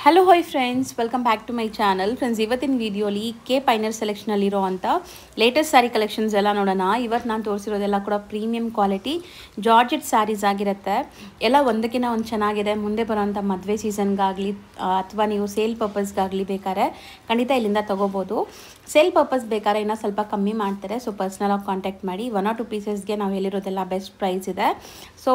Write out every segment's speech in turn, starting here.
Hello hi friends, welcome back to my channel. Friends, ಇವತ್ತಿನ ವಿಡಿಯೋಲಿ K ಪೈನರ್ ಸೆಲೆಕ್ಷನಲ್ಲಿರೋ ಅಂಥ latest sari collections ಎಲ್ಲ ನೋಡೋಣ. ಇವತ್ತು ನಾನು ತೋರಿಸಿರೋದೆಲ್ಲ ಕೂಡ ಪ್ರೀಮಿಯಂ ಕ್ವಾಲಿಟಿ ಜಾರ್ಜೆಟ್ ಸ್ಯಾರೀಸ್ ಆಗಿರುತ್ತೆ. ಎಲ್ಲ ಒಂದಕ್ಕಿಂತ ಒಂದು ಚೆನ್ನಾಗಿದೆ. ಮುಂದೆ ಬರೋವಂಥ ಮದುವೆ ಸೀಸನ್ಗಾಗಲಿ ಅಥವಾ ನೀವು ಸೇಲ್ ಪರ್ಪಸ್ಗಾಗಲಿ ಬೇಕಾದ್ರೆ ಖಂಡಿತ ಇಲ್ಲಿಂದ ತೊಗೋಬೋದು. ಸೇಲ್ ಪರ್ಪಸ್ ಬೇಕಾದ್ರೆ ಇನ್ನೂ ಸ್ವಲ್ಪ ಕಮ್ಮಿ ಮಾಡ್ತಾರೆ. ಸೊ ಪರ್ಸ್ನಲಾಗಿ ಕಾಂಟ್ಯಾಕ್ಟ್ ಮಾಡಿ. 1 or 2 ಪೀಸಸ್ಗೆ ನಾವು ಹೇಳಿರೋದೆಲ್ಲ ಬೆಸ್ಟ್ ಪ್ರೈಸ್ ಇದೆ. ಸೊ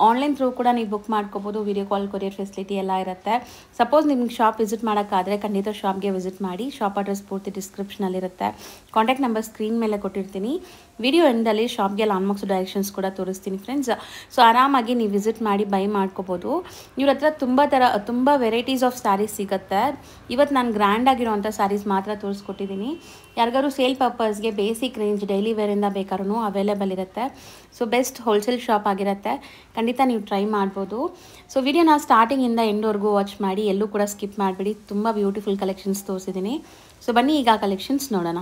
ಆನ್ಲೈನ್ ಥ್ರೂ ಕೂಡ ನೀವು ಬುಕ್ ಮಾಡ್ಕೋಬೋದು. ವಿಡಿಯೋ ಕಾಲ್, ಕೊರಿಯರ್ ಫೆಸಿಲಿಟಿ ಎಲ್ಲ ಇರುತ್ತೆ. ಸಪೋಸ್ ನಿಮ್ಗೆ ಶಾಪ್ ವಿಸಿಟ್ ಮಾಡೋಕ್ಕಾದರೆ ಖಂಡಿತ ಶಾಪ್ಗೆ ವಿಸಿಟ್ ಮಾಡಿ. ಶಾಪ್ ಅಡ್ರೆಸ್ ಪೂರ್ತಿ ಡಿಸ್ಕ್ರಿಪ್ಷನಲ್ಲಿರುತ್ತೆ. ಕಾಂಟ್ಯಾಕ್ಟ್ ನಂಬರ್ ಸ್ಕ್ರೀನ್ ಮೇಲೆ ಕೊಟ್ಟಿರ್ತೀನಿ. ವಿಡಿಯೋ ಎಂಡಲ್ಲಿ ಶಾಪ್ಗೆ ಲಾನ್ಮಾರ್ಕ್ಸ್ ಡೈರೆಕ್ಷನ್ಸ್ ಕೂಡ ತೋರಿಸ್ತೀನಿ ಫ್ರೆಂಡ್ಸ್. ಸೊ ಆರಾಮಾಗಿ ನೀವು ವಿಸಿಟ್ ಮಾಡಿ ಬೈ ಮಾಡ್ಕೋಬೋದು. ಇವ್ರ ಹತ್ರ ತುಂಬ ವೆರೈಟೀಸ್ ಆಫ್ ಸ್ಯಾರೀಸ್ ಸಿಗುತ್ತೆ. ಇವತ್ತು ನಾನು ಗ್ರ್ಯಾಂಡ್ ಆಗಿರೋವಂಥ ಸ್ಯಾರೀಸ್ ಮಾತ್ರ ತೋರಿಸ್ಕೊಟ್ಟಿದ್ದೀನಿ. ಯಾರಿಗಾದ್ರು ಸೇಲ್ ಪರ್ಪಸ್ಗೆ ಬೇಸಿಕ್ ರೇಂಜ್ ಡೈಲಿ ವೇರಿಂದ ಬೇಕಾದ್ರೂ ಅವೈಲೇಬಲ್ ಇರುತ್ತೆ. ಸೊ ಬೆಸ್ಟ್ ಹೋಲ್ಸೇಲ್ ಶಾಪ್ ಆಗಿರುತ್ತೆ. ಖಂಡಿತ ನೀವು ಟ್ರೈ ಮಾಡ್ಬೋದು. ಸೊ ವಿಡಿಯೋನ ಸ್ಟಾರ್ಟಿಂಗಿಂದ ಎಂಡ್ವರೆಗೂ ವಾಚ್ ಮಾಡಿ, ಎಲ್ಲೂ ಕೂಡ ಸ್ಕಿಪ್ ಮಾಡಿಬಿಡಿ. ತುಂಬ ಬ್ಯೂಟಿಫುಲ್ ಕಲೆಕ್ಷನ್ಸ್ ತೋರಿಸಿದ್ದೀನಿ. ಸೊ ಬನ್ನಿ ಈಗ ಕಲೆಕ್ಷನ್ಸ್ ನೋಡೋಣ.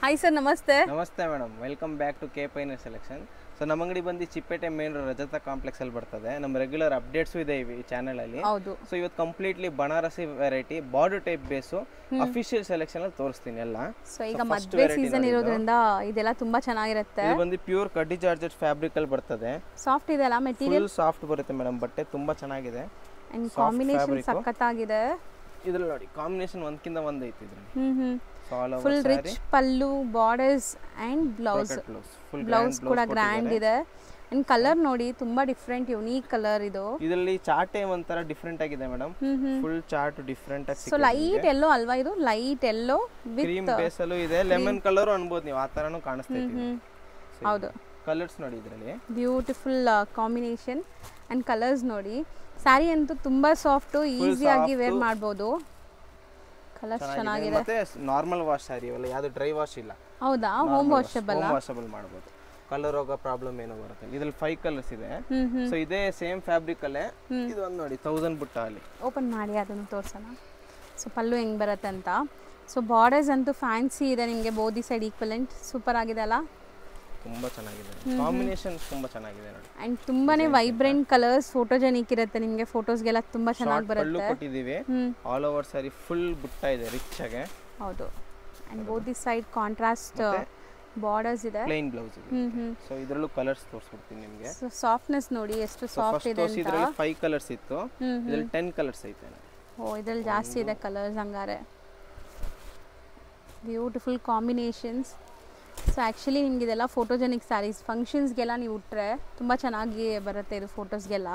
ಹಾಯ್ ಸರ್, ನಮಸ್ತೆ. ನಮಸ್ತೆ ಮೇಡಮ್, ವೆಲ್ಕಮ್ ಬ್ಯಾಕ್ ಟು ಕೆ ಪೈನರ್ ಸೆಲೆಕ್ಷನ್. ಸೊ ನಮ್ಮ ಅಂಗಡಿ ಬಂದು ಚಿಪ್ಪೇಟೆ ಮೇನ್ ರಜತ ಕಾಂಪ್ಲೆಕ್ಸ್ ಅಲ್ಲಿ ಬರ್ತದೆ. ನಮ್ಮ ರೆಗ್ಯುಲರ್ ಅಪ್ಡೇಟ್ಸ್ ಇದೆ ಈ ಚಾನಲ್ ಅಲ್ಲಿ. ಸೊ ಇವತ್ತು completely Banarasi variety border type base official selection ಅಲ್ಲಿ ತೋರಿಸ್ತೀನಿ ಎಲ್ಲ. ಸೊ ಈಗ ಮದುವೆ ಸೀಸನ್ ಇರೋದ್ರಿಂದ ಇದೆಲ್ಲ ತುಂಬಾ ಚೆನ್ನಾಗಿರುತ್ತೆ. ಇದು ಬಂದು ಪ್ಯೂರ್ ಕಡ್ಡಿ ಜಾರ್ಜೆಟ್ ಫ್ಯಾಬ್ರಿಕ್ ಅಲ್ಲಿ ಬರ್ತದೆ. ಸಾಫ್ಟ್ ಇದೆ ಅಲ್ಲ ಮೆಟೀರಿಯಲ್? ಫುಲ್ ಸಾಫ್ಟ್ ಬರುತ್ತೆ ಮೇಡಮ್. ಬಟ್ಟೆ ತುಂಬಾ ಚೆನ್ನಾಗಿದೆ. ಅಂಡ್ ಕಾಂಬಿನೇಷನ್ ಸಖತ್ತಾಗಿದೆ. ಇದ್ರಲ್ಲಿ ನೋಡಿ ಕಾಂಬಿನೇಷನ್ ಒಂದಕ್ಕಿಂತ ಒಂದು ಐತಿ ಇದ್ರಲ್ಲಿ. Full rich pallu, borders and blouse ಕೂಡ ಗ್ರ್ಯಾಂಡ್ ಇದೆ. ಅಂಡ್ ಕಲರ್ ನೋಡಿ ತುಂಬಾ ಡಿಫ್ರೆಂಟ್ ಯುನೀಕ್ ಕಲರ್ ಇದು. ಇದರಲ್ಲಿ ಚಾರ್ಟೇ ಒಂಥರ ಡಿಫ್ರೆಂಟ್ ಆಗಿದೆ ಮೇಡಮ್. ಫುಲ್ ಚಾರ್ಟ್ ಡಿಫ್ರೆಂಟ್ ಆಗಿ. ಸೊ ಲೈಟ್ ಎಲ್ಲೋ ಅಲ್ವಾ ಇದು? Light yellow with cream base ಅಲ್ಲೂ ಇದೆ, ಲೆಮನ್ ಕಲರ್ ಅನ್ಬೋದು ನೀವು. ಆ ತರನು ಕಾಣಿಸ್ತೈತಿ. ಹೌದು, ಕಲರ್ಸ್ ನೋಡಿ ಇದರಲ್ಲಿ ಬ್ಯೂಟಿಫುಲ್ ಕಾಂಬಿನೇಷನ್ ಅಂಡ್ ಕಲರ್ಸ್ ನೋಡಿ. ಸ್ಯಾರಿ ಅಂತೂ ತುಂಬಾ ಸಾಫ್ಟ್, ಈಸಿಯಾಗಿ ವೇರ್ ಮಾಡಬಹುದು. ಕಲರ್ಸ್ ಚೆನ್ನಾಗಿದೆ. ಮತ್ತೆ ನಾರ್ಮಲ್ ವಾಶ್ ಸ್ಯಾರಿ ಅಲ್ಲ, ಯಾವುದು ಡ್ರೈ ವಾಶ್ ಇಲ್ಲ. ಹೌದಾ? ಹೋಮ್ ವಾಷಬಲ್ ಮಾಡಬಹುದು. ಕಲರ್ ಹೋಗೋ ಪ್ರಾಬ್ಲಮ್ ಏನೋ ಬರುತ್ತೆ. ಇದರಲ್ಲಿ 5 ಕಲರ್ಸ್ ಇದೆ. ಸೊ ಇದೇ ಸೇಮ್ ಫ್ಯಾಬ್ರಿಕ್ ಅಲ್ಲೇ ಇದು ಒಂದು ನೋಡಿ 1000 ಬುಟ್ಟ ಅಲ್ಲಿ ಓಪನ್ ಮಾಡಿ ಅದನ್ನು ತೋರ್ಸೋಣ. ಸೊ ಪಲ್ಲು ಹೆಂಗ್ ಬರುತ್ತೆ ಅಂತ. ಸೊ ಬಾರ್ಡರ್ಸ್ ಅಂತೂ ಫ್ಯಾನ್ಸಿ ಇದೆ ನಿಮಗೆ. ಬೋದಿ ಸೈಡ್ ಈಕ್ವಲೆಂಟ್ ಸೂಪರ್ ಆಗಿದೆ ಅಲ್ಲ? ತುಂಬಾ ಚೆನ್ನಾಗಿದೆ. ಕಾಂಬಿನೇಷನ್ ತುಂಬಾ ಚೆನ್ನಾಗಿದೆ ನೋಡಿ. ಅಂಡ್ ತುಂಬಾನೇ ವೈಬ್ರೆಂಟ್ ಕಲರ್ಸ್, ಫೋಟೋಜೆನಿಕ್ ಇರುತ್ತೆ ನಿಮಗೆ. ಫೋಟೋಸ್ಗೆಲ್ಲ ತುಂಬಾ ಚೆನ್ನಾಗಿ ಬರುತ್ತೆ. ಪಲ್ಲು ಕೊಟ್ಟಿದ್ದೀವಿ. ಆಲ್ ಓವರ್ ಸಾರಿ ಫುಲ್ ಬುಟ್ಟ ಇದೆ ರಿಚ್ ಆಗಿ. ಹೌದು. ಅಂಡ್ ಬೋದಿ ಸೈಡ್ ಕಾಂಟ್ರಾಸ್ಟ್ ಬಾರ್ಡರ್ಸ್ ಇದೆ. ಪ್ಲೇನ್ ಬ್ಲೌಸ್ ಇದೆ. ಸೊ ಇದರಲ್ಲೂ ಕಲರ್ಸ್ ತೋರಿಸ್ಬಿಡ್ತೀನಿ ನಿಮಗೆ. ಸೊ ಸಾಫ್ಟ್ನೆಸ್ ನೋಡಿ ಎಷ್ಟು ಸಾಫ್ಟ್ ಇದೆ ಅಂತ. ಇದರಲ್ಲಿ 5 ಕಲರ್ಸ್ ಇತ್ತು, ಇದರಲ್ಲಿ 10 ಕಲರ್ಸ್ ಐತೆ. ಓ, ಇದರಲ್ಲಿ ಜಾಸ್ತಿ ಇದೆ ಕಲರ್ಸ್ ಹಂಗಾರೆ. Beautiful combinations. ಸೊ ಆ್ಯಕ್ಚುಲಿ ನಿಮ್ಗೆ ಇದೆಲ್ಲ ಫೋಟೋಜೆನಿಕ್ ಸ್ಯಾರೀಸ್ ಫಂಕ್ಷನ್ಸ್ಗೆಲ್ಲ ನೀವು ಉಟ್ರೆ ತುಂಬ ಚೆನ್ನಾಗಿ ಬರುತ್ತೆ ಇದು ಫೋಟೋಸ್ಗೆಲ್ಲ.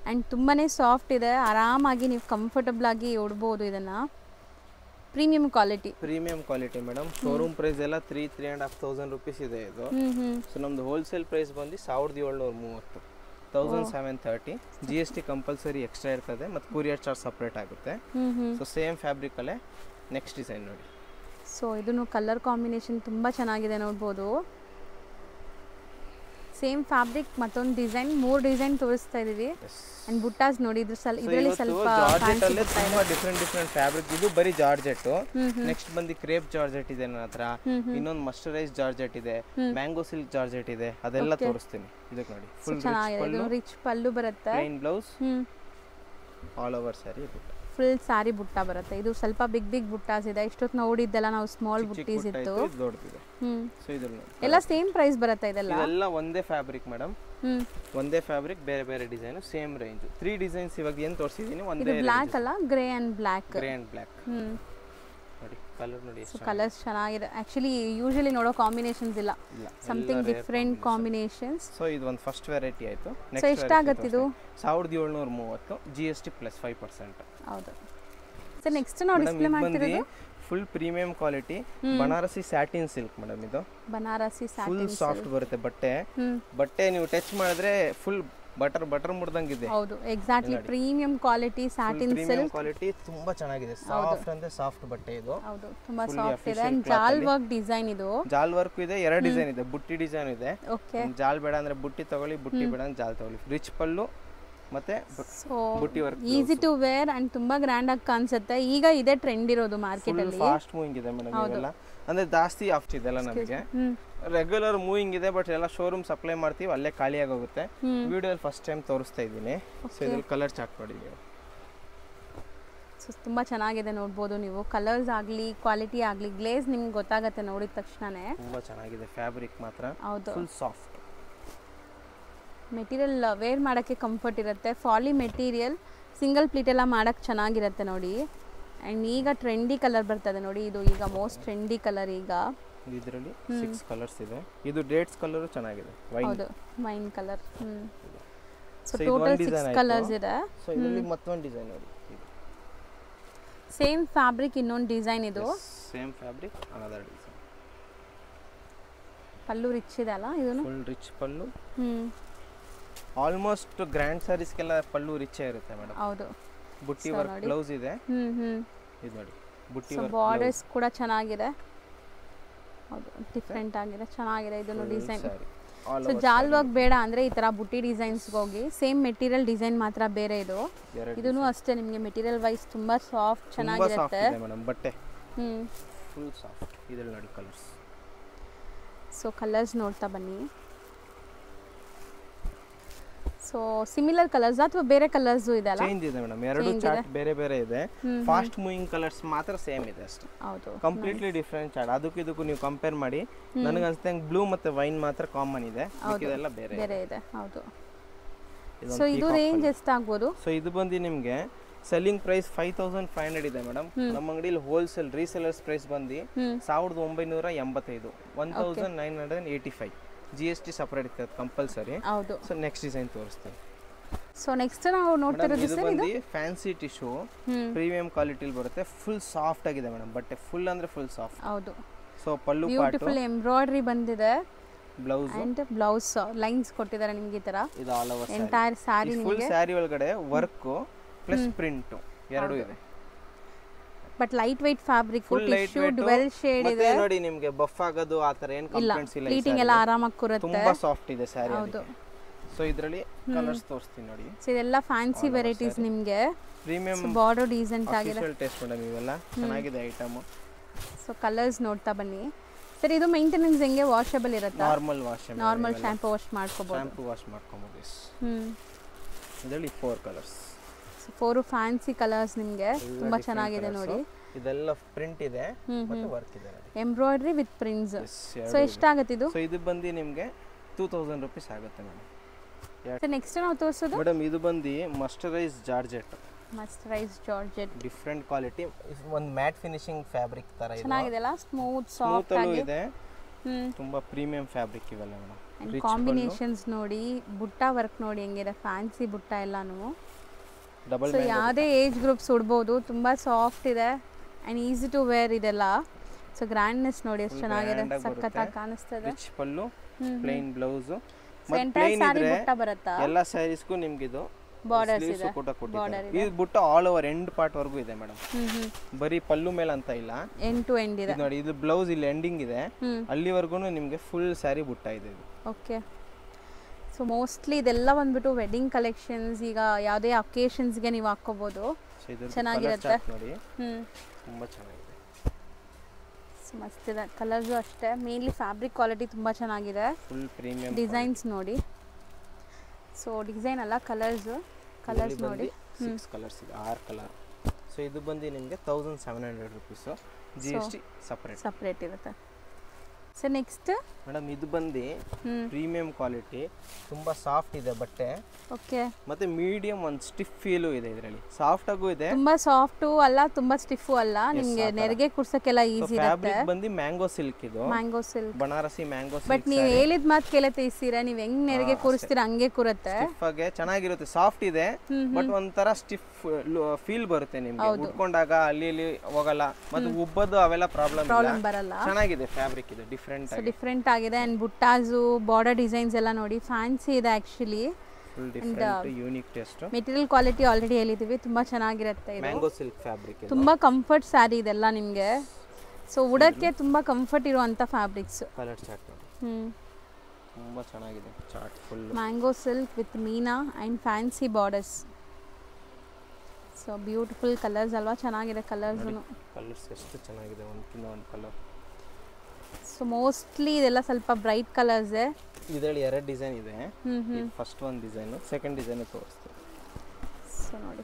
ಆ್ಯಂಡ್ ತುಂಬಾ ಸಾಫ್ಟ್ ಇದೆ. ಆರಾಮಾಗಿ ನೀವು ಕಂಫರ್ಟಬಲ್ ಉಡ್ಬೋದು ಇದನ್ನು. Premium quality madam. Showroom price ಎಲ್ಲ 3,500 ರೂಪೀಸ್ ಇದೆ ಇದು. ಸೊ ನಮ್ದು ಹೋಲ್ಸೇಲ್ ಪ್ರೈಸ್ ಬಂದು 1730, 1730. GST ಕಂಪಲ್ಸರಿ ಎಕ್ಸ್ಟ್ರಾ ಇರ್ತದೆ, ಮತ್ತು ಕೊರಿಯರ್ ಚಾರ್ಜ್ ಸಪ್ರೇಟ್ ಆಗುತ್ತೆ. ಸೊ ಸೇಮ್ ಫ್ಯಾಬ್ರಿಕ್ ಅಲ್ಲೇ ನೆಕ್ಸ್ಟ್ ಡಿಸೈನ್ ನೋಡಿ. ಸೊ ಇದನ್ನು ಕಲರ್ ಕಾಂಬಿನೇಷನ್ ತುಂಬ ಚೆನ್ನಾಗಿದೆ ನೋಡ್ಬೋದು. ಸೇಮ್ ಫ್ಯಾಬ್ರಿಕ್ ಮತ್ತೊಂದು ಡಿಸೈನ್, 3 ಡಿಸೈನ್ ತೋರಿಸ್ತಾ ಇದೀವಿ. ಅಂಡ್ ಬುಟ್ಟಾಸ್ ನೋಡಿ ಇದರಲ್ಲಿ ಸ್ವಲ್ಪ ಜಾರ್ಜೆಟ್ ಅಲ್ಲಿ ತುಂಬಾ ಡಿಫರೆಂಟ್ ಫ್ಯಾಬ್ರಿಕ್. ಇದು ಬರೀ ಜಾರ್ಜೆಟ್. ನೆಕ್ಸ್ಟ್ ಬಂದು ಕ್ರೇಪ್ ಜಾರ್ಜೆಟ್ ಇದೆ ನನ್ನ ಹತ್ರ. ಇನ್ನೊಂದು ಮಸ್ಟರೈಸ್ ಜಾರ್ಜೆಟ್ ಇದೆ, ಮ್ಯಾಂಗೋ ಸಿಲ್ಕ್ ಜಾರ್ಜೆಟ್ ಇದೆ. ಅದೆಲ್ಲ ತೋರಿಸ್ತೀನಿ. ಇದಕ್ಕೆ ನೋಡಿ ಫುಲ್ ಚೆನ್ನಾಗಿದೆ. ರಿಚ್ ಪಲ್ಲು ಬರುತ್ತೆ, plain blouse, all over sari ಬುಟ್ಟ. ಫುಲ್ ಸ್ಯಾರಿ ಬುಟ್ಟ ಬರುತ್ತೆ. ಇದು ಸ್ವಲ್ಪ ಬಿಗ್ ಬುಟ್ಟಾಸ್ ಇದೆ. ಇಷ್ಟೊತ್ತು ನೋಡಿದ್ದೆಲ್ಲ ನಾವು ಸ್ಮಾಲ್ ಬುಟ್ಟೀಸ್ ಇತ್ತು. ಸೊ ಇದೆಲ್ಲ ಎಲ್ಲ ಸೇಮ್ ಪ್ರೈಸ್ ಬರುತ್ತೆ. ಇದೆಲ್ಲ ಒಂದೇ ಫ್ಯಾಬ್ರಿಕ್ ಮೇಡಮ್. ಒಂದೇ ಫ್ಯಾಬ್ರಿಕ್, ಬೇರೆ ಬೇರೆ ಡಿಸೈನ್, ಸೇಮ್ ರೇಂಜ್. 3 ಡಿಸೈನ್ಸ್ ಇವಾಗ ಏನು ತೋರಿಸಿದೀನಿ. ಒಂದೇ ಬ್ಲಾಕ್ ಅಲ್ಲ, ಗ್ರೇ ಅಂಡ್ ಬ್ಲಾಕ್. ನೋಡಿ ಕಲರ್ ನೋಡಿ. ಸೊ ಕಲರ್ಸ್ ಚೆನ್ನಾಗಿದೆ. ಆಕ್ಚುಲಿ ಯೂಶುವಲಿ ನೋಡೋ ಕಾಂಬಿನೇಷನ್ಸ್ ಇಲ್ಲ, ಸಮಥಿಂಗ್ ಡಿಫರೆಂಟ್ ಕಾಂಬಿನೇಷನ್ಸ್. ಸೊ ಇದು ಒಂದು ಫಸ್ಟ್ ವೆರೈಟಿ ಆಯ್ತು. ಸೊ ಎಷ್ಟಾಗುತ್ತೆ ಇದು? 1730, GST ಪ್ಲಸ್ 5%. ಹೌದು ಸರ್. ನೆಕ್ಸ್ಟ್ ನಾವು ಡಿಸ್ಪ್ಲೇ ಮಾಡ್ತಿರೋದು full premium quality Banarasi satin silk madam. ಇದು ಬನಾರಸಿ ಸ್ಯಾಟಿನ್ ಫುಲ್ ಸಾಫ್ಟ್ ಬರುತ್ತೆ ಬಟ್ಟೆ ನೀವು ಟಚ್ ಮಾಡಿದ್ರೆ ಫುಲ್ ಬಟರ್ ಮುಡ್ದಂಗಿದೆ. ಹೌದು, exactly. Premium quality satin silk quality ತುಂಬಾ ಚೆನ್ನಾಗಿದೆ. ಸಾಫ್ಟ್ ಅಂದ್ರೆ ಸಾಫ್ಟ್ ಬಟ್ಟೆ ಇದು. ಹೌದು, ತುಂಬಾ ಸಾಫ್ಟ್ ಇದೆ. ಅಂಡ್ ಜಾಲ್ ವರ್ಕ್ ಡಿಸೈನ್ ಇದು. ಜಾಲ್ ವರ್ಕ್ ಇದೆ, 2 ಡಿಸೈನ್ ಇದೆ. ಬುಟ್ಟಿ ಡಿಸೈನ್ ಇದೆ. ಓಕೆ. ಜಾಲ್ ಬೇಡ ಅಂದ್ರೆ ಬುಟ್ಟಿ ತಗೊಳ್ಳಿ, ಬುಟ್ಟಿ ಬೇಡ ಅಂದ್ರೆ ಜಾಲ್ ತಗೊಳ್ಳಿ. ರಿಚ್ ಪಲ್ಲು ಮತ್ತೆ ಬುಟ್ಟಿ work. Easy to wear and ತುಂಬಾ ಗ್ರ್ಯಾಂಡ್ ಆಗಿ ಕಾಣಿಸುತ್ತೆ. ಈಗ ಇದೆ ಟ್ರೆಂಡ್ ಇರೋದು ಮಾರ್ಕೆಟ್ ಅಲ್ಲಿ. ಫಾಸ್ಟ್ ಮೂವಿಂಗ್ ಇದೆ ಮೇಡಮ್. ಇವೆಲ್ಲ ಅಂದ್ರೆ ಜಾಸ್ತಿ ಆಫ್ಟ್ ಇದೆಲ್ಲ ನಮಗೆ. ರೆಗ್ಯುಲರ್ ಮೂವಿಂಗ್ ಇದೆ, ಬಟ್ ಎಲ್ಲ ಶೋರೂಮ್ ಸಪ್ಲೈ ಮಾಡ್ತೀವಿ, ಅಲ್ಲೇ ಖಾಲಿ ಆಗೋಗುತ್ತೆ. ವಿಡಿಯೋದಲ್ಲಿ ಫಸ್ಟ್ ಟೈಮ್ ತೋರಿಸ್ತಾ ಇದ್ದೀನಿ. ಸೊ ಇದ್ರಲ್ಲಿ ಕಲರ್ ಚಾರ್ಟ್ ನೋಡಿ ನೀವು. ಸೊ ತುಂಬ ಚೆನ್ನಾಗಿದೆ ನೋಡ್ಬೋದು ನೀವು, ಕಲರ್ಸ್ ಆಗಲಿ ಕ್ವಾಲಿಟಿ ಆಗಲಿ ಗ್ಲೇಸ್ ನಿಮ್ಗೆ ಗೊತ್ತಾಗುತ್ತೆ ನೋಡಿದ ತಕ್ಷಣನೇ. ತುಂಬ ಚೆನ್ನಾಗಿದೆ ಫ್ಯಾಬ್ರಿಕ್ ಮಾತ್ರ. ಹೌದು, ಫುಲ್ ಸಾಫ್ಟ್ ಮೆಟೀರಿಯಲ್ ವೇರ್ ಮಾಡೋಕ್ಕೆ ಕಂಫರ್ಟ್ ಇರುತ್ತೆ. ಫಾಲಿ ಮೆಟೀರಿಯಲ್, ಸಿಂಗಲ್ ಪ್ಲೀಟ್ ಎಲ್ಲ ಮಾಡೋಕ್ಕೆ ಚೆನ್ನಾಗಿರುತ್ತೆ ನೋಡಿ. ಆ್ಯಂಡ್ ಈಗ ಟ್ರೆಂಡಿ ಕಲರ್ ಬರ್ತದೆ ನೋಡಿ, ಇದು ಈಗ ಮೋಸ್ಟ್ ಟ್ರೆಂಡಿ ಕಲರ್. ಈಗ ಇದರಲ್ಲಿ 6 ಕಲರ್ಸ್ ಇದೆ. ಇದು ಡೇಟ್ಸ್ ಕಲರ್ ಚೆನ್ನಾಗಿದೆ, ಹೌದು wine colour. So total 6 colours ಇದೆ. ಸೊ ಇದರಲ್ಲಿ ಮತ್ತೊಂದು ಡಿಸೈನ್ ನೋಡಿ, ಸೇಮ್ ಫ್ಯಾಬ್ರಿಕ್ ಇನ್ನೊಂದು ಡಿಸೈನ್. ಇದು same fabric another design. Pallu rich ಇದೆ ಅಲ್ಲ, ಇದು full rich pallu. Almost grand ಸ್ಯಾರೀಸ್ಗೆಲ್ಲ ಪಲ್ಲು ರಿಚ್ ಇರುತ್ತೆ ಮೇಡಮ್. ಹೌದು, ಬುಟ್ಟಿ ವರ್ಕ್ ಬ್ಲೌಸ್ ಇದೆ. ಇದು ನೋಡಿ ಬುಟ್ಟಿ ವರ್ಕ್, ಬಾರ್ಡರ್ಸ್ ಕೂಡ ಚೆನ್ನಾಗಿದೆ. ಹೌದು, ಡಿಫ್ರೆಂಟ್ ಆಗಿದೆ, ಚೆನ್ನಾಗಿದೆ ಇದನ್ನು ಡಿಸೈನ್. ಸೊ ಜಾಲ್ ವರ್ಕ್ ಬೇಡ ಅಂದರೆ ಈ ಥರ ಬುಟ್ಟಿ ಡಿಸೈನ್ಸ್ಗೆ ಹೋಗಿ, ಸೇಮ್ ಮೆಟೀರಿಯಲ್ ಡಿಸೈನ್ ಮಾತ್ರ ಬೇರೆ. ಇದೂ ಅಷ್ಟೇ ನಿಮಗೆ ಮೆಟೀರಿಯಲ್ ವೈಸ್ ತುಂಬ ಸಾಫ್ಟ್ ಚೆನ್ನಾಗಿರುತ್ತೆ ಮೇಡಮ್. ಬಟ್ಟೆ ಫುಲ್ ಸಾಫ್ಟ್. ಇದರಲ್ಲಿ ನೋಡಿ ಕಲರ್ಸ್. ಸೊ ಕಲರ್ಸ್ ನೋಡ್ತಾ ಬನ್ನಿ. ಸೊ ಸಿಮಿಲರ್ ಕಲರ್ಸ್ ಅಥವಾ ಬೇರೆ ಕಲರ್ಸ್ ಇದೆ ಅಲ್ಲ? ಚೇಂಜ್ ಇದೆ ಮೇಡಮ್, ಎರಡು ಚಾರ್ಟ್ ಬೇರೆ ಬೇರೆ ಇದೆ. ಫಾಸ್ಟ್ ಮೂವಿಂಗ್ ಕಲರ್ಸ್ ಮಾತ್ರ ಸೇಮ್ ಇದೆ ಅಷ್ಟೇ. ಹೌದು, ಕಂಪ್ಲೀಟ್ಲಿ ಡಿಫರೆಂಟ್ ಚಾರ್ಟ್. ಅದಕ್ಕೂ ಇದಕ್ಕೂ ನೀವು ಕಂಪೇರ್ ಮಾಡಿ, ನನಗೆ ಅನ್ಸುತ್ತೆ ಬ್ಲೂ ಮತ್ತೆ ವೈನ್ ಮಾತ್ರ ಕಾಮನ್ ಇದೆ, ಇದೆಲ್ಲ ಬೇರೆ ಬೇರೆ ಇದೆ. ಹೌದು. ಸೊ ಇದು ರೇಂಜ್ ಎಷ್ಟಾಗ್ಬೋದು? ಸೊ ಇದು ಬಂದು ನಿಮಗೆ ಸೆಲ್ಲಿಂಗ್ ಪ್ರೈಸ್ 5500 ಇದೆ ಮೇಡಮ್. ನಮ್ಮ ಅಂಗಡಿಯಲ್ಲಿ ಹೋಲ್ಸೇಲ್ ರೀಸೆಲರ್ಸ್ ಪ್ರೈಸ್ ಬಂದು 1985, 1985. GST ಸಪರೇಟ್ ಇರ್ತದೆ ಕಂಪಲ್ಸರಿ. ಹೌದು. ಸೊ ನೆಕ್ಸ್ಟ್ ಡಿಸೈನ್ ತೋರಿಸ್ತೀನಿ. ಸೊ ನೆಕ್ಸ್ಟ್ ನಾವು ನೋಡ್ತಾ ಇರೋದು ಇದು ಬಂದು ಫ್ಯಾನ್ಸಿ ಟಿಶ್ಯೂ ಪ್ರೀಮಿಯಂ ಕ್ವಾಲಿಟಿಲಿ ಬರುತ್ತೆ. ಫುಲ್ ಸಾಫ್ಟ್ ಆಗಿದೆ ಮೇಡಮ್ ಬಟ್ಟೆ, ಫುಲ್ ಅಂದ್ರೆ ಫುಲ್ ಸಾಫ್ಟ್. ಹೌದು. ಸೊ ಪಲ್ಲು ಪಾರ್ಟ್, ಬ್ಯೂಟಿಫುಲ್ ಎಂಬ್ರಾಯ್ಡರಿ ಬಂದಿದೆ. ಬ್ಲೌಸ್ ಅಂಡ್ ಬ್ಲೌಸ್ ಲೈನ್ಸ್ ಕೊಟ್ಟಿದ್ದಾರೆ ನಿಮಗೆ ಈ ತರ. ಇದು ಆಲ್ ಓವರ್ ಎಂಟೈರ್ ಸ್ಯಾರಿ ನಿಮಗೆ ಫುಲ್ ಸ್ಯಾರಿ ಒಳಗಡೆ ವರ್ಕ್ ಪ್ಲಸ್ ಪ್ರಿಂಟ್ ಎರಡೂ ಇದೆ. But light weight fabric, tissue dwell shade ಇದೆ ನೋಡಿ. ನಿಮಗೆ ಬಫ್ ಆಗೋದು ಆ ತರ ಏನು ಕಂಪ್ಲೇಂಟ್ಸ್ ಇಲ್ಲ. ಪ್ಲೀಟಿಂಗ್ ಎಲ್ಲ ಆರಾಮಾಗಿ ಕೂರುತ್ತೆ, ತುಂಬಾ ಸಾಫ್ಟ್ ಇದೆ ಸ್ಯಾರಿ. ಹೌದು. ಸೊ ಇದರಲ್ಲಿ ಕಲರ್ಸ್ ತೋರಿಸ್ತೀನಿ ನೋಡಿ. ಸೊ ಇದೆಲ್ಲ ಫ್ಯಾನ್ಸಿ ವೆರೈಟೀಸ್ ನಿಮಗೆ. ಪ್ರೀಮಿಯಂ ಬಾರ್ಡರ್ ಡೀಸೆಂಟ್ ಆಗಿದೆ, ಆಫೀಷಿಯಲ್ ಟೇಸ್ಟ್ ಮೇಡಮ್. ಇವೆಲ್ಲ ಚೆನ್ನಾಗಿದೆ ಐಟಮ್. ಸೊ ಕಲರ್ಸ್ ನೋಡ್ತಾ ಬನ್ನಿ. ಸರ್ ಇದು ಮೇಂಟೆನೆನ್ಸ್ ಹೆಂಗೆ? ವಾಷಬಲ್ ಇರುತ್ತಾ? Normal wash, normal shampoo wash ಮಾಡ್ಕೋಬಹುದು. ಶಾಂಪೂ ವಾಶ್ ಮಾಡ್ಕೊಬಹುದು. ಇದರಲ್ಲಿ 4 ಕಲರ್ಸ್. ಸೊ 4 ಫ್ಯಾನ್ಸಿ ಕಲರ್ಸ್ ನಿಮಗೆ, ತುಂಬಾ ಚೆನ್ನಾಗಿದೆ ನೋಡಿ. ಇದೆಲ್ಲ ಪ್ರಿಂಟ್ ಇದೆ ಮತ್ತೆ ವರ್ಕ್ ಇದೆ, ಎಂಬ್ರಾಯ್ಡರಿ ವಿತ್ ಪ್ರಿಂಟ್ಸ್. ಸೊ ಎಷ್ಟಾಗುತ್ತೆ ಇದು? ಸೊ ಇದು ಬಂದು ನಿಮಗೆ 2000 ರೂಪೀಸ್ ಆಗುತ್ತೆ ಮೇಡಮ್. ಸರ್ ನೆಕ್ಸ್ಟ್ ನಾವು ತೋರಿಸೋದು ಮೇಡಮ್ ಇದು ಬಂದು ಮಸ್ಟರೈಸ್ ಜಾರ್ಜೆಟ್. ಮಸ್ಟರೈಸ್ ಜಾರ್ಜೆಟ್ ಡಿಫರೆಂಟ್ ಕ್ವಾಲಿಟಿ, ಒಂದು ಮ್ಯಾಟ್ ಫಿನಿಶಿಂಗ್ ಫ್ಯಾಬ್ರಿಕ್ ತರ ಇದೆ. ಚೆನ್ನಾಗಿದೆ ಅಲ್ಲ, ಸ್ಮೂತ್ ಸಾಫ್ಟ್ ಇದೆ. ತುಂಬಾ ಪ್ರೀಮಿಯಂ ಫ್ಯಾಬ್ರಿಕ್ ಇವೆಲ್ಲ ಮೇಡಮ್. ಕಾಂಬಿನೇಷನ್ಸ್ ನೋಡಿ, ಬುಟ್ಟ ವರ್ಕ್ ನೋಡಿ ಹೆಂಗಿದೆ, ಫ್ಯಾನ್ಸಿ ಬುಟ್ಟ ಎಲ್ಲಾನು. ಡಬಲ್ ಸೊ ಯಾವುದೇ ಏಜ್ ಗ್ರೂಪ್ಸ್ ಉಡ್ಬೋದು, ತುಂಬಾ ಸಾಫ್ಟ್ ಇದೆ ಅಂಡ್ ಈಸಿ ಟು ವೇರ್ ಇದೆಲ್ಲ. ಸೊ ಗ್ರ್ಯಾಂಡ್ನೆಸ್ ನೋಡಿ ಎಷ್ಟು ಚೆನ್ನಾಗಿದೆ, ಸಖತ್ತಾಗಿ ಕಾಣಿಸ್ತದೆ. ರಿಚ್ ಪಲ್ಲು, ಪ್ಲೇನ್ ಬ್ಲೌಸ್, ಎಂಟೈರ್ ಸ್ಯಾರಿ ಬುಟ್ಟ ಬರುತ್ತಾ? ಎಲ್ಲ ಸ್ಯಾರೀಸ್ಗೂ ನಿಮಗೆ ಇದು ಬಾರ್ಡರ್ಸ್ ಇದೆ. ಈ ಬುಟ್ಟ ಆಲ್ ಓವರ್ ಎಂಡ್ ಪಾರ್ಟ್ ವರೆಗೂ ಇದೆ ಮೇಡಮ್. ಬರೀ ಪಲ್ಲು ಮೇಲೆ ಅಂತ ಇಲ್ಲ, ಎಂಡ್ ಟು ಎಂಡ್ ಇದೆ ನೋಡಿ. ಇದು ಬ್ಲೌಸ್ ಇಲ್ಲಿ ಎಂಡಿಂಗ್ ಇದೆ, ಅಲ್ಲಿವರೆಗೂ ನಿಮಗೆ ಫುಲ್ ಸ್ಯಾರಿ ಬುಟ್ಟ ಇದೆ ಇದು. ಓಕೆ. ಸೊ ಮೋಸ್ಟ್ಲಿ ಇದೆಲ್ಲ ಬಂದ್ಬಿಟ್ಟು ವೆಡ್ಡಿಂಗ್ ಕಲೆಕ್ಷನ್ಸ್, ಈಗ ಯಾವುದೇ ಅಕೇಶನ್ಸ್ಗೆ ನೀವು ಹಾಕೋಬಹುದು, ಚೆನ್ನಾಗಿರುತ್ತೆ ನೋಡಿ. ತುಂಬಾ ಚೆನ್ನಾಗಿದೆ, ಮಸ್ತ್ ಇದೆ. ಕಲರ್ಸು ಅಷ್ಟೇ, ಮೇನ್ಲಿ ಫ್ಯಾಬ್ರಿಕ್ ಕ್ವಾಲಿಟಿ ತುಂಬಾ ಚೆನ್ನಾಗಿದೆ. ಫುಲ್ ಪ್ರೀಮಿಯಂ ಡಿಸೈನ್ಸ್ ನೋಡಿ. ಸೊ ಡಿಸೈನ್ ಅಲ್ಲ, ಕಲರ್ಸ್ ನೋಡಿ. 6 ಕಲರ್ಸ್ ಇದೆ, 6 ಕಲರ್. ಸೊ ಇದು ಬಂದು ನಿಮಗೆ 1700 ರೂಪೀಸ್. GST ಸಪರೇಟ್ ಇರುತ್ತೆ. ಸೊ ನೆಕ್ಸ್ಟ್ ಮೇಡಮ್ ಇದು ಬಂದು ಪ್ರೀಮಿಯಂ ಕ್ವಾಲಿಟಿ, ತುಂಬಾ ಸಾಫ್ಟ್ ಇದೆ ಬಟ್ಟೆ. ಓಕೆ. ಮತ್ತೆ ಮೀಡಿಯಂ ಒಂದು ಸ್ಟಿಫ್ ಫೀಲು ಇದೆ ಇದರಲ್ಲಿ, ಸಾಫ್ಟ್ ಆಗು ಇದೆ. ತುಂಬಾ ಸಾಫ್ಟ್ ಅಲ್ಲ, ತುಂಬಾ ಸ್ಟಿಫ್ ಅಲ್ಲ, ನಿಮಗೆ ನೆರಿಗೆ ಕುರ್ಸಕ್ಕೆಲ್ಲ ಈಜಿ ಇರುತ್ತೆ. ಫ್ಯಾಬ್ರಿಕ್ ಬಂದು ಮ್ಯಾಂಗೋ ಸಿಲ್ಕ್, ಇದು mango silk, Banarasi mango silk. But ನೀವು ಹೇಳಿದ ಮಾತು ಕೇಳತ್ತೀರಾ, ನೀವು ಹೆಂಗ್ ನೆರಿಗೆ ಕೂರಿಸ್ತೀರಾ ಹಂಗೆ ಕೂರುತ್ತೆ. ಸ್ಟಿಫ್ ಆಗಿ ಚೆನ್ನಾಗಿರುತ್ತೆ, ಸಾಫ್ಟ್ ಇದೆ, ಬಟ್ ಒಂಥರ ಸ್ಟಿಫ್ ಫೀಲ್ ಬರುತ್ತೆ ನಿಮಗೆ. ಉಟ್ಕೊಂಡಾಗ ಅಲ್ಲಿ ಇಲ್ಲಿ ಹೋಗಲ್ಲ, ಮತ್ತೆ ಉಬ್ಬದು ಅವೆಲ್ಲ ಪ್ರಾಬ್ಲಮ್ ಬರಲ್ಲ. ಚೆನ್ನಾಗಿದೆ ಫ್ಯಾಬ್ರಿಕ್, ಇದು ಡಿಫ್ರೆಂಟ್ ಆಗಿದೆ. ಅಂಡ್ ಬುಟ್ಟಾಸು, ಬಾರ್ಡರ್ ಡಿಸೈನ್ಸ್ ಎಲ್ಲ ನೋಡಿ, ಫ್ಯಾನ್ಸಿ ಇದೆ actually. Full different unique taste. Material quality already ಹೇಳಿದೀವಿ, ತುಂಬಾ ಚೆನ್ನಾಗಿರುತ್ತೆ. ಇದು ಮ್ಯಾಂಗೋ ಸಿಲ್ಕ್ ಫ್ಯಾಬ್ರಿಕ್, ತುಂಬಾ ಕಂಫರ್ಟ್ ಸ್ಯಾರಿ ಇದೆಲ್ಲ ನಿಮಗೆ. ಸೊ ಉಡಕ್ಕೆ ತುಂಬಾ ಕಂಫರ್ಟ್ ಇರುವಂತ ಫ್ಯಾಬ್ರಿಕ್ಸ್. ಕಲರ್ ಚಾರ್ಟ್ ನೋಡಿ, ತುಂಬಾ ಚೆನ್ನಾಗಿದೆ chart. Full mango silk with Meena and fancy borders. So beautiful colours ಅಲ್ವಾ, ಚೆನ್ನಾಗಿದೆ ಕಲರ್ಸ್ ಎಷ್ಟು ಚೆನ್ನಾಗಿದೆ, ಒಂದಕ್ಕಿಂತ ಒಂದು ಕಲರ್. ಸೊ ಮೋಸ್ಟ್ಲಿ ಇದೆಲ್ಲ ಸ್ವಲ್ಪ ಬ್ರೈಟ್ ಕಲರ್ಸ್. ಇದರಲ್ಲಿ 2 ಡಿಸೈನ್ ಇದೆ. ಫಸ್ಟ್ ಒಂದು ಡಿಸೈನ್, ಸೆಕೆಂಡ್ ಡಿಸೈನ್ ತೋರಿಸ್ತೀನಿ. ಸೊ ನೋಡಿ,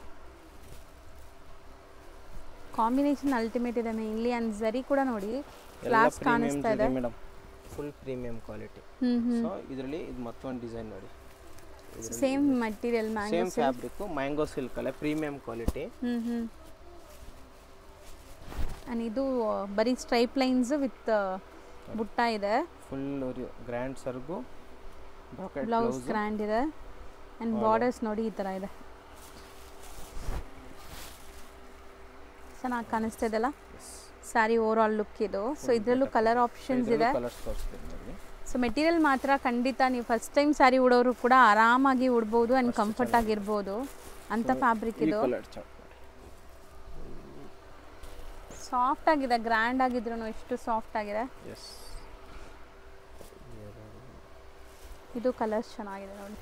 ಕಾಂಬಿನೇಷನ್ ಅಲ್ಟಿಮೇಟ್ ಇದೆ ಮೇನ್ಲಿ. ಅಂಡ್ ಝರಿ ಕೂಡ ನೋಡಿ ಕ್ಲಾಸ್ ಕಾಣಿಸ್ತಾ ಇದೆ madam, full premium quality. So ಇದರಲ್ಲಿ ಇದು ಮತ್ತೊಂದು ಡಿಸೈನ್ ನೋಡಿ, same material same fabric mango silk ಅಲ್ಲ, ಪ್ರೀಮಿಯಂ ಕ್ವಾಲಿಟಿ. ಅಂಡ್ ಇದು ಬರೀ ಸ್ಟ್ರೈಪ್ ಲೈನ್ಸ್ ವಿತ್ ಬುಟ್ಟ ಇದೆ. ಫುಲ್ ಗ್ರ್ಯಾಂಡ್ ಸರ್ಗು, ಬ್ಲೌಸ್ ಗ್ರ್ಯಾಂಡ್ ಇದೆ. ಅಂಡ್ ಬಾರ್ಡರ್ಸ್ ನೋಡಿ ಈ ತರ ಇದೆ, ಚೆನ್ನಾಗಿ ಕಾಣಿಸ್ತಾ ಇದೆಲ್ಲ ಸ್ಯಾರಿ ಓವರ್ ಆಲ್ ಲುಕ್ ಇದು. ಸೊ ಇದರಲ್ಲೂ ಕಲರ್ ಆಪ್ಷನ್ಸ್ ಇದೆ. ಸೊ ಮೆಟೀರಿಯಲ್ ಮಾತ್ರ ಖಂಡಿತ ನೀವು ಫಸ್ಟ್ ಟೈಮ್ ಸ್ಯಾರಿ ಉಡೋರು ಕೂಡ ಆರಾಮಾಗಿ ಉಡ್ಬೋದು ಆ್ಯಂಡ್ ಕಂಫರ್ಟ್ ಆಗಿರ್ಬೋದು ಅಂತ ಫ್ಯಾಬ್ರಿಕ್ ಇದು. ಸಾಫ್ಟ್ ಆಗಿದೆ, ಗ್ರ್ಯಾಂಡ್ ಆಗಿದ್ರು ಎಷ್ಟು ಸಾಫ್ಟ್ ಆಗಿದೆ. ಇದು ಕಲರ್ಸ್ ಚೆನ್ನಾಗಿದೆ ನೋಡಿ.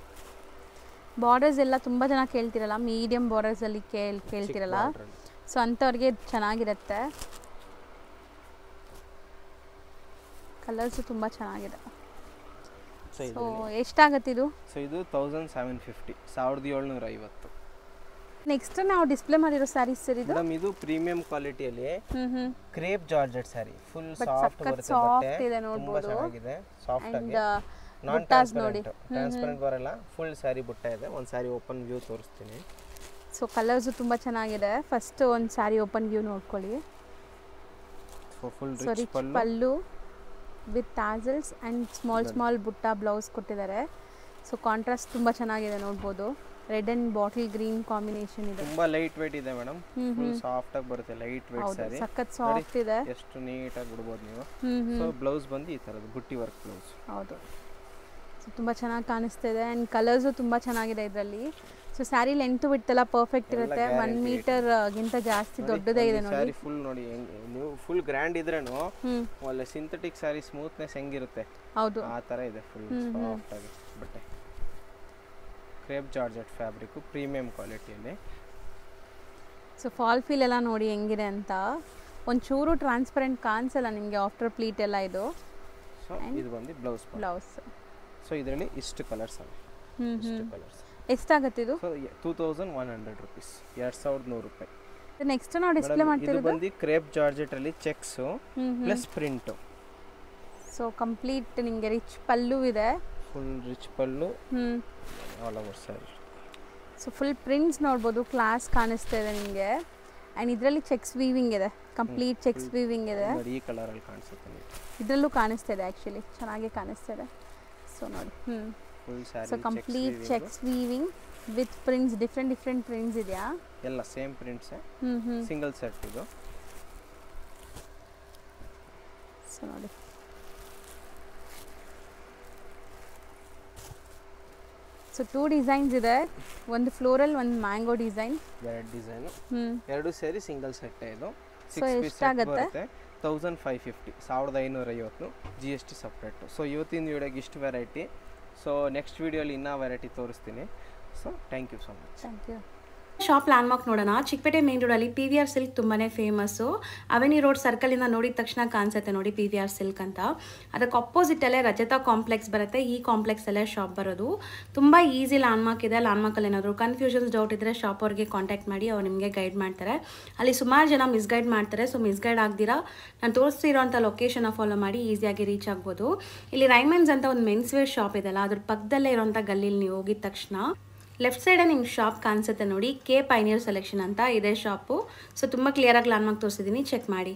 ಬಾರ್ಡರ್ಸ್ ಎಲ್ಲ ತುಂಬ ಜನ ಕೇಳ್ತಿರಲ್ಲ, ಮೀಡಿಯಂ ಬಾರ್ಡರ್ಸಲ್ಲಿ ಕೇಳ್ತಿರಲ್ಲ, ಸೊ ಅಂಥವ್ರಿಗೆ ಚೆನ್ನಾಗಿರುತ್ತೆ. ಕಲರ್ಸು ತುಂಬ ಚೆನ್ನಾಗಿದೆ. ಸೊ ಎಷ್ಟಾಗತ್ತೆ ಇದು? ಸೊ ಇದು 1750, 1750. ನೆಕ್ಸ್ಟ್ ನಾವು ಡಿಸ್ಪ್ಲೇ ಮಾಡಿರೋ ಸ್ಯಾರೀಸ್ ಸರ್ ಇದು ಮೇಡಮ್, ಇದು ಪ್ರೀಮಿಯಂ ಕ್ವಾಲಿಟಿಯಲ್ಲಿ crepe georgette saree, full soft ಬರುತ್ತೆ, ಸಾಫ್ಟ್ ಇದೆ ತುಂಬಾ ಚೆನ್ನಾಗಿದೆ, ಸಾಫ್ಟ್ ಆಗಿ ನಾನ್ ಟ್ರಾನ್ಸ್ಪರೆಂಟ್ ಬರಲ್ಲ, ಫುಲ್ ಸ್ಯಾರಿ ಬುಟ್ಟ ಇದೆ. ಒಂದು ಸ್ಯಾರಿ ಓಪನ್ ವ್ಯೂ ತೋರಿಸ್ತೀನಿ. ಸೊ ಕಲರ್ಸು ತುಂಬ ಚೆನ್ನಾಗಿದೆ. ಫಸ್ಟ್ ಒಂದು ಸ್ಯಾರಿ ಓಪನ್ ವ್ಯೂ ನೋಡ್ಕೊಳ್ಳಿ. So full rich pallu with tassels and small butta blouse ಕೊಟ್ಟಿದ್ದಾರೆ. ಸೊ ಕಾಂಟ್ರಾಸ್ಟ್ ತುಂಬ ಚೆನ್ನಾಗಿದೆ ನೋಡ್ಬೋದು. Red and bottle green combination ಇದೆ. ತುಂಬಾ ಲೈಟ್ ವೇಟ್ ಇದೆ ಮೇಡಮ್, ಫುಲ್ ಸಾಫ್ಟ್ ಆಗಿ ಬರುತ್ತೆ, ಲೈಟ್ ವೇಟ್ ಸ್ಯಾರಿ, ಸಖತ್ ಸಾಫ್ಟ್ ಇದೆ, ಎಷ್ಟು ನೀಟಾಗಿ ಉಡಬಹುದು ನೀವು. ಸೊ ಬ್ಲೌಸ್ ಬಂದು ಈ ತರದ್ದು ಬುಟ್ಟಿ ವರ್ಕ್ ಬ್ಲೌಸ್. ಹೌದು, ಸೊ ತುಂಬ ಚೆನ್ನಾಗಿ ಕಾಣಿಸ್ತಾ ಇದೆ. ಆ್ಯಂಡ್ ಕಲರ್ಸು ತುಂಬ ಚೆನ್ನಾಗಿದೆ ಇದರಲ್ಲಿ. ಸೊ ಸ್ಯಾರಿ ಲೆಂತ್ ವಿಡ್ತ್ ಎಲ್ಲ ಪರ್ಫೆಕ್ಟ್ ಇರುತ್ತೆ. 1 ಮೀಟರ್ ಗಿಂತ ಜಾಸ್ತಿ ದೊಡ್ಡದೇ ಇದೆ ನೋಡಿ. ಸ್ಯಾರಿ ಫುಲ್ ನೋಡಿ, ನೀವು ಫುಲ್ ಗ್ರ್ಯಾಂಡ್ ಇದ್ರೇನು ಒಳ್ಳೆ ಸಿಂಥೆಟಿಕ್ ಸ್ಯಾರಿ ಸ್ಮೂತ್ನೆಸ್ ಹೆಂಗಿರುತ್ತೆ ಹೌದು ಆ ತರ ಇದೆ, ಫುಲ್ ಸಾಫ್ಟ್ ಆಗಿ ಬಟ್ಟೆ. ಕ್ರೇಪ್ ಜಾರ್ಜೆಟ್ ಫ್ಯಾಬ್ರಿಕ್ ಪ್ರೀಮಿಯಂ ಕ್ವಾಲಿಟಿಯಲ್ಲಿ. ಸೊ ಫಾಲ್ ಫೀಲ್ ಎಲ್ಲ ನೋಡಿ ಹೆಂಗಿದೆ ಅಂತ. ಒಂಚೂರು ಟ್ರಾನ್ಸ್ಪರೆಂಟ್ ಕಾಣಿಸಲ್ಲ ನಿಮಗೆ ಆಫ್ಟರ್ ಪ್ಲೀಟ್ ಎಲ್ಲ ಇದು. ಸೊ ಇದು ಬಂದು ಬ್ಲೌಸ್. ಸೊ ಇದರಲ್ಲಿ ಇಷ್ಟು ಕಲರ್ಸ್ ಅವೆ, ಇಷ್ಟು ಕಲರ್ಸ್. ಎಷ್ಟಾಗುತ್ತೆ ಇದು? ಸೊ 2100 ರೂಪೀಸ್, 2100 ರೂಪಾಯಿ. ನೆಕ್ಸ್ಟ್ ನಾವು ಡಿಸ್ಪ್ಲೇ ಮಾಡ್ತಿರೋದು ಇದು ಬಂದು ಕ್ರೇಪ್ ಜಾರ್ಜೆಟ್ ಅಲ್ಲಿ checks plus print. So complete ನಿಮಗೆ ರಿಚ್ ಪಲ್ಲು ಇದೆ, full rich pallu, all over saree. So full prints ನೋಡ್ಬೋದು, ಕ್ಲಾಸ್ ಕಾಣಿಸ್ತಾ ಇದೆ ನಿಮಗೆ. ಆ್ಯಂಡ್ ಇದರಲ್ಲಿ ಚೆಕ್ಸ್ ವೀವಿಂಗ್ ಇದೆ, ಕಂಪ್ಲೀಟ್ ಚೆಕ್ಸ್ ವೀವಿಂಗ್ ಇದೆ. ಈ ಕಲರ್ ಅಲ್ಲಿ ಕಾಣಿಸುತ್ತೆ, ಇದರಲ್ಲೂ ಕಾಣಿಸ್ತಾ ಇದೆ, ಆ್ಯಕ್ಚುಲಿ ಚೆನ್ನಾಗಿ ಕಾಣಿಸ್ತಾ ಇದೆ. ಸೊ ನೋಡಿ, full sari so complete checks weaving with prints, different prints ಇದೆಯಾ? ಎಲ್ಲ ಸೇಮ್ ಪ್ರಿಂಟ್ಸ್, ಸಿಂಗಲ್ ಸೆಟ್ ಇದು. ಸೊ ನೋಡಿ, ಸೊ 2 ಡಿಸೈನ್ಸ್ ಇದೆ, ಒಂದು ಫ್ಲೋರಲ್, ಒಂದು ಮ್ಯಾಂಗೋ ಡಿಸೈನ್. ಎರಡು ಸೇರಿ ಸಿಂಗಲ್ ಸೆಟ್ ಇದು. ಸೊ ಎಷ್ಟಾಗುತ್ತೆ? 1550, 1550 GST ಸಪ್ರೇಟ್. ಸೊ ಇವತ್ತಿನ ವಿಡಿಯೋಗೆ ಇಷ್ಟು ವೆರೈಟಿ. ಸೊ ನೆಕ್ಸ್ಟ್ ವಿಡಿಯೋಲಿ ಇನ್ನೂ ವೆರೈಟಿ ತೋರಿಸ್ತೀನಿ. So thank you so much. Thank you. Shop landmark ನೋಡೋಣ. ಚಿಕ್ಕಪೇಟೆ ಮೇನ್ ರೋಡಲ್ಲಿ PVR ಸಿಲ್ಕ್ ತುಂಬಾ ಫೇಮಸ್ಸು. ಅವೆನಿ ರೋಡ್ ಸರ್ಕಲಿಂದ ನೋಡಿದ ತಕ್ಷಣ ಕಾಣಿಸುತ್ತೆ ನೋಡಿ PVR ಸಿಲ್ಕ್ ಅಂತ. ಅದಕ್ಕೆ ಅಪೋಸಿಟಲ್ಲೇ ರಜತಾ ಕಾಂಪ್ಲೆಕ್ಸ್ ಬರುತ್ತೆ. ಈ ಕಾಂಪ್ಲೆಕ್ಸಲ್ಲೇ ಶಾಪ್ ಬರೋದು. ತುಂಬ ಈಸಿ ಲ್ಯಾಂಡ್ಮಾರ್ಕ್ ಇದೆ. ಲ್ಯಾಂಡ್ಮಾರ್ಕಲ್ಲಿ ಏನಾದರೂ ಕನ್ಫ್ಯೂಷನ್ಸ್ ಡೌಟ್ ಇದ್ದರೆ ಶಾಪ್ ಅವ್ರಿಗೆ ಕಾಂಟ್ಯಾಕ್ಟ್ ಮಾಡಿ, ಅವ್ರು ನಿಮಗೆ ಗೈಡ್ ಮಾಡ್ತಾರೆ. ಅಲ್ಲಿ ಸುಮಾರು ಜನ ಮಿಸ್ಗೈಡ್ ಮಾಡ್ತಾರೆ. ಸೊ ಮಿಸ್ಗೈಡ್ ಆಗ್ದಿರಾ ನಾನು ತೋರಿಸ್ತಿರೋಂಥ ಲೊಕೇಶನ್ನ ಫಾಲೋ ಮಾಡಿ ಈಸಿಯಾಗಿ ರೀಚ್ ಆಗ್ಬೋದು. ಇಲ್ಲಿ ರೈಮನ್ಸ್ ಅಂತ ಒಂದು ಮೆನ್ಸ್ ವೇರ್ ಶಾಪ್ ಇದೆಲ್ಲ, ಅದ್ರ ಪಕ್ಕದಲ್ಲೇ ಇರೋಂಥ ಗಲ್ಲಿಲಿ ನೀವು ಹೋಗಿದ ತಕ್ಷಣ ಲೆಫ್ಟ್ ಸೈಡ್ ನಿಮ್ಗೆ ಶಾಪ್ ಕಾಣಿಸುತ್ತೆ ನೋಡಿ, ಕೆ ಪೈನಿಯರ್ ಸೆಲೆಕ್ಷನ್ ಅಂತ ಇದೆ ಶಾಪು. ಸೊ ತುಂಬ ಕ್ಲಿಯರಾಗಿ ಲ್ಯಾಂಡ್ಮಾರ್ಕ್ ತೋರಿಸಿದ್ದೀನಿ, ಚೆಕ್ ಮಾಡಿ.